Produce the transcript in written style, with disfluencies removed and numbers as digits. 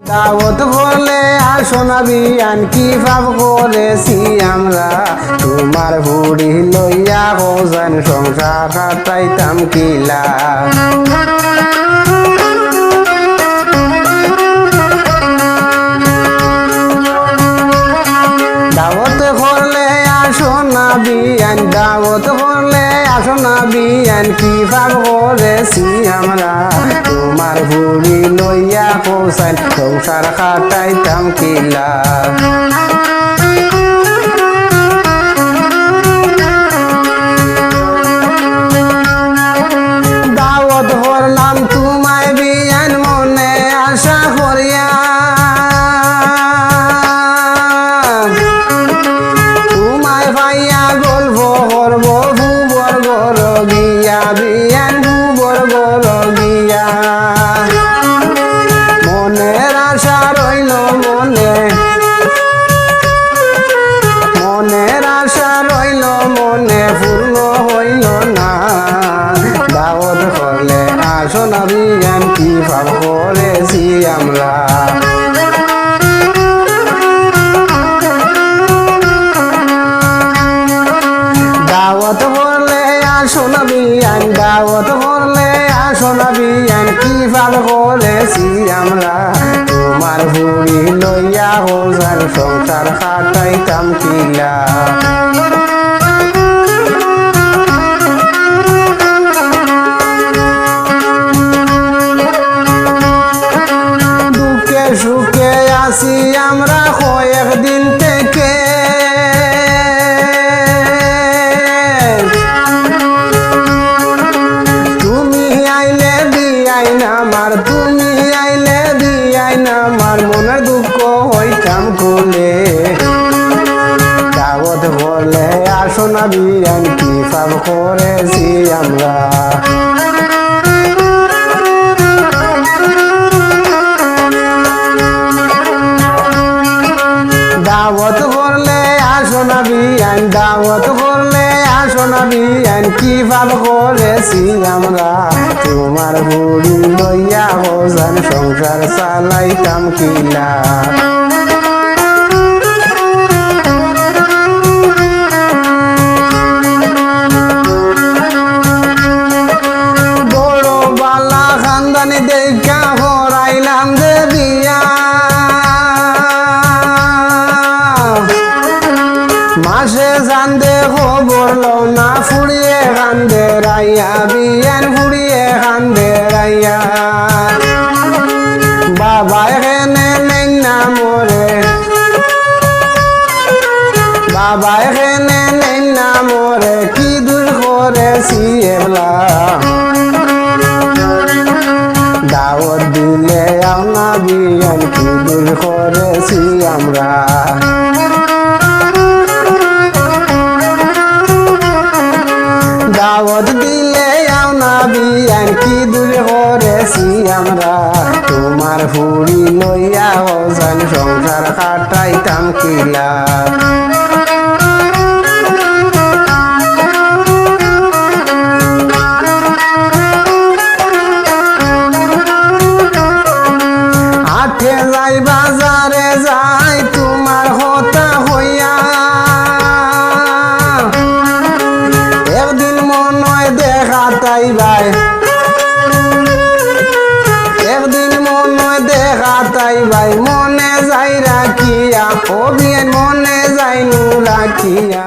দাওয়াত করলে আসো না বিয়ান কি পাপ করেছি আমরা তোমার বুড়ি লইয়া হোজান সংসার কাটাইতাম কিলা দাওয়াত করলে আসো না বিয়ান দাওয়াত করলে আসো না বিয়ান কি পাপ করেছি আমরা তোমার বুড়ি লইয়া হোজান সংসার কাটাইতাম কিলা দাওয়াত করলাম তোমায় বিয়ান মনে আশা করিয়া তোমায় ভাইয়া গল্প করব ভুবর গর গিয়া বিয়ান ভুবর গর গিয়া মনের আশা রইল মনের আশা রইল মনে পূর্ণ হইল না দাওয়াত করলে আসো না বিয়ান কি পাপ করেছি আমরা দাওয়াত করলে আসো না বিয়ান দাওয়াত করলে আসো না বিয়ান কি পাপ করেছি আমরা তোমার বুড়ি লইয়া হোজার সংসার কাটাইতাম কিলা দুঃখে সুখে আসি আমরা কয়েকদিন থেকে তুমি আইলে দিয়াই না আমার তুমি আইলে দিয়াই না আমার মনের দুঃখ হইতাম খুলে দাওয়াত বলে আসো না বিয়ান কি পাপ করেছি আমরা দাওয়াত করলে আসো না বিয়ান দাওয়াত করলে আসো না বিয়ান কি পাপ করেছি আমরা তোমার বুড়ি লইয়া হোজান সংসার চালাইতাম কিলা বড় বালা খানদানি দেখা হরাইলাম দে বিয়া মাসে জানদে খবর লও না ফুড়িয়ে কান্দে রাইয়া বিয়ান ফুড়িয়ে কান্দে রাইয়া বাবা এখানে নেই না মোরে বাবা এখানে নেই না মোরে কি দূর করেছি এবলা দাওয়াত দিলে আও না বিয়ান কি দূর করেছি আমরা দাওয়াত দিলে আও না বিয়ান কি দূর করেছি আমরা তোমার ফুড়ি লইয়া হোজান সংসার কাটাইতাম কিলা হাটে যাই বাজারে যাই তোমার হতা হইয়া একদিন মনে দেখা তাই ভাই একদিন মনে দেখা তাই ভাই মনে যাই রাখিয়া ও বিয়ান মনে যাই নু রাখিয়া।